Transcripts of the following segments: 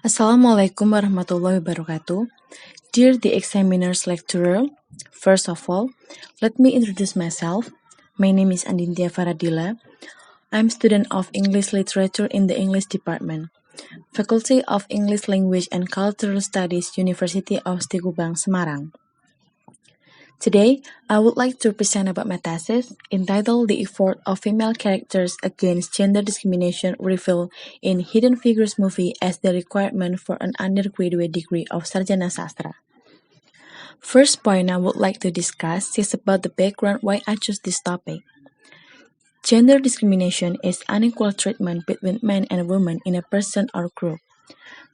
Assalamualaikum warahmatullahi wabarakatuh. Dear the examiner's lecturer, first of all, let me introduce myself. My name is Andintya Faradilla. I'm student of English Literature in the English Department, Faculty of English Language and Cultural Studies, University of Stigubang, Semarang. Today, I would like to present about my thesis entitled The Effort of Female Characters Against Gender Discrimination Revealed in Hidden Figures movie as the requirement for an undergraduate degree of Sarjana Sastra. First point I would like to discuss is about the background why I chose this topic. Gender discrimination is unequal treatment between men and women in a person or group.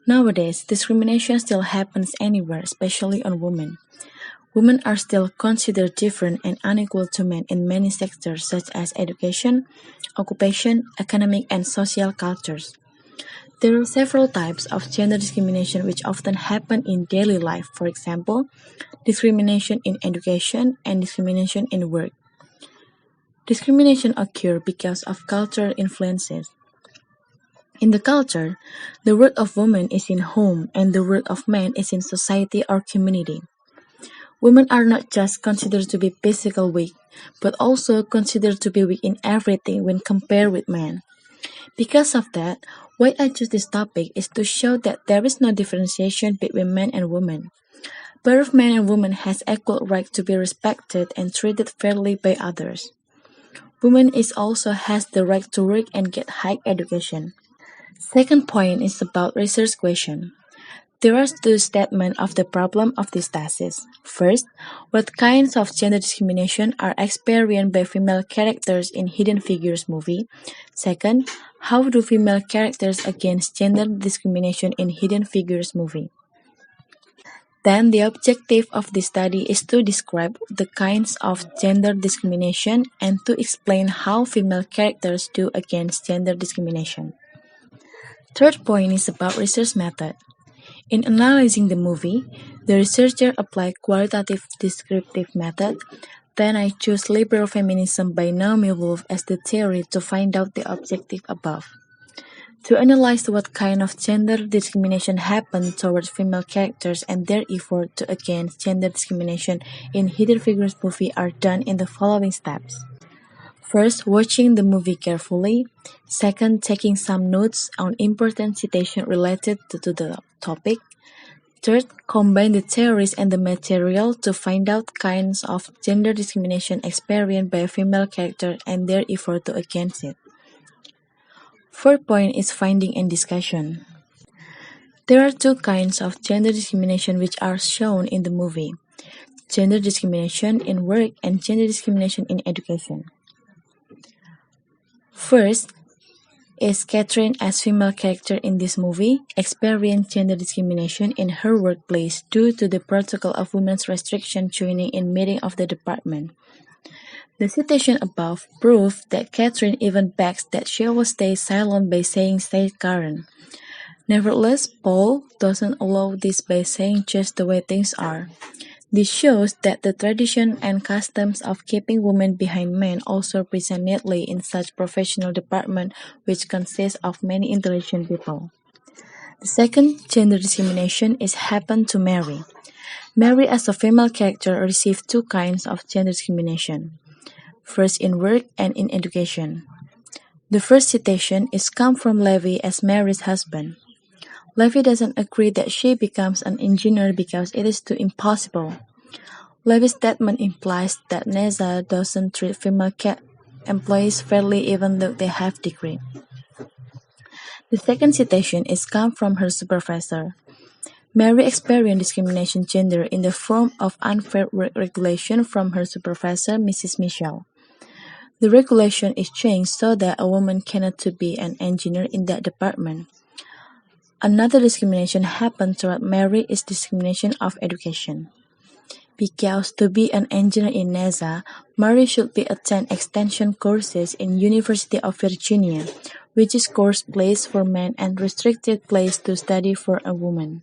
Nowadays, discrimination still happens anywhere, especially on women. Women are still considered different and unequal to men in many sectors such as education, occupation, economic, and social cultures. There are several types of gender discrimination which often happen in daily life. For example, discrimination in education and discrimination in work. Discrimination occurs because of cultural influences. In the culture, the worth of women is in home and the worth of men is in society or community. Women are not just considered to be physically weak, but also considered to be weak in everything when compared with men. Because of that, why I choose this topic is to show that there is no differentiation between men and women. Both men and women has equal right to be respected and treated fairly by others. Women is also has the right to work and get high education. Second point is about research question. There are two statements of the problem of this thesis. First, what kinds of gender discrimination are experienced by female characters in Hidden Figures movie? Second, how do female characters against gender discrimination in Hidden Figures movie? Then the objective of this study is to describe the kinds of gender discrimination and to explain how female characters do against gender discrimination. Third point is about research method. In analyzing the movie, the researcher applied qualitative descriptive method. Then I choose liberal feminism by Naomi Wolf as the theory to find out the objective above. To analyze what kind of gender discrimination happened towards female characters and their effort to against gender discrimination in Hidden Figures movie are done in the following steps. First, watching the movie carefully. Second, taking some notes on important citation related to the topic. Third, combine the theories and the material to find out kinds of gender discrimination experienced by a female character and their effort to against it. Fourth point is finding and discussion. There are two kinds of gender discrimination which are shown in the movie. Gender discrimination in work and gender discrimination in education. First, is Catherine as female character in this movie experienced gender discrimination in her workplace due to the protocol of women's restriction joining in meeting of the department. The citation above proves that Catherine even begs that she will stay silent by saying stay Karen. Nevertheless, Paul doesn't allow this by saying just the way things are. This shows that the tradition and customs of keeping women behind men also present neatly in such professional department which consists of many intelligent people. The second gender discrimination is happened to Mary. Mary as a female character received two kinds of gender discrimination. First in work and in education. The first citation is come from Levi as Mary's husband. Levi doesn't agree that she becomes an engineer because it is too impossible. Levi's statement implies that Neza doesn't treat female employees fairly even though they have degree. The second citation is come from her supervisor. Mary experienced discrimination gender in the form of unfair work regulation from her supervisor, Mrs. Michelle. The regulation is changed so that a woman cannot to be an engineer in that department. Another discrimination happened toward Mary is discrimination of education. Because to be an engineer in NASA, Mary should be attend extension courses in University of Virginia, which is course place for men and restricted place to study for a woman.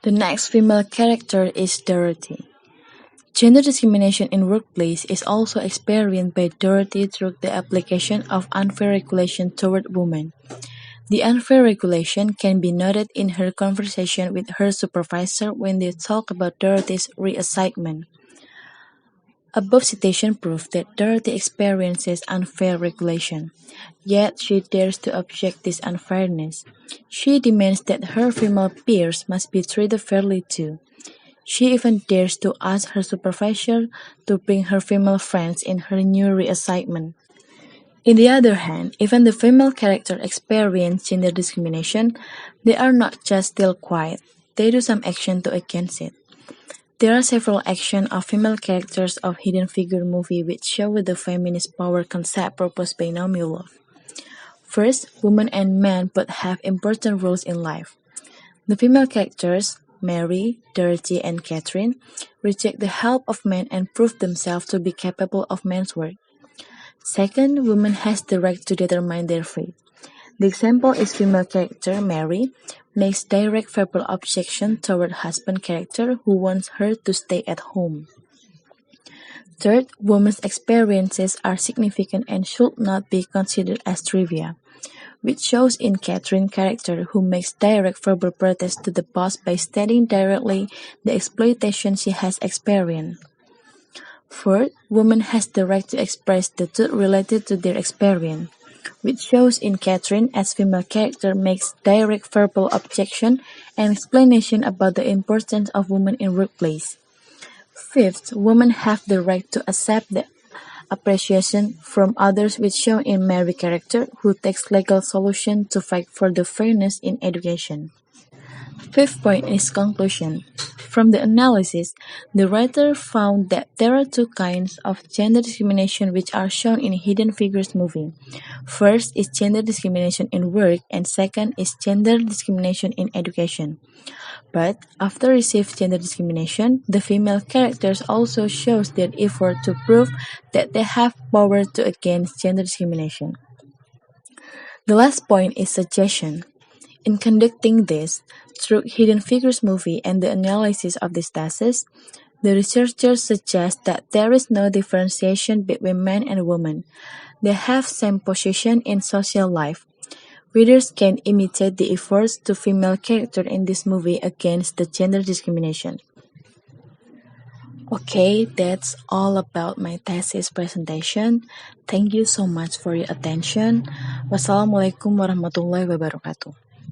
The next female character is Dorothy. Gender discrimination in workplace is also experienced by Dorothy through the application of unfair regulation toward women. The unfair regulation can be noted in her conversation with her supervisor when they talk about Dorothy's reassignment. Above citation prove that Dorothy experiences unfair regulation, yet she dares to object this unfairness. She demands that her female peers must be treated fairly too. She even dares to ask her supervisor to bring her female friends in her new reassignment. In the other hand, even the female character experience gender discrimination, they are not just still quiet, they do some action to against it. There are several actions of female characters of Hidden Figure movie which show the feminist power concept proposed by Naomi Wolf. First, women and men both have important roles in life. The female characters, Mary, Dorothy, and Catherine, reject the help of men and prove themselves to be capable of men's work. Second, women has the right to determine their fate. The example is female character Mary makes direct verbal objection toward husband character who wants her to stay at home. Third, women's experiences are significant and should not be considered as trivia, which shows in Catherine character who makes direct verbal protest to the boss by stating directly the exploitation she has experienced. Fourth, women has the right to express the truth related to their experience, which shows in Catherine as female character makes direct verbal objection and explanation about the importance of women in workplace. Fifth, women have the right to accept the appreciation from others which shown in Mary character who takes legal solution to fight for the fairness in education. Fifth point is conclusion. From the analysis, the writer found that there are two kinds of gender discrimination which are shown in Hidden Figures movie. First is gender discrimination in work and second is gender discrimination in education. But after received gender discrimination, the female characters also shows their effort to prove that they have power to against gender discrimination. The last point is suggestion. In conducting this, through Hidden Figures movie and the analysis of this thesis, the researchers suggest that there is no differentiation between men and women. They have same position in social life. Readers can imitate the efforts to female character in this movie against the gender discrimination. Okay, that's all about my thesis presentation. Thank you so much for your attention. Wassalamualaikum warahmatullahi wabarakatuh.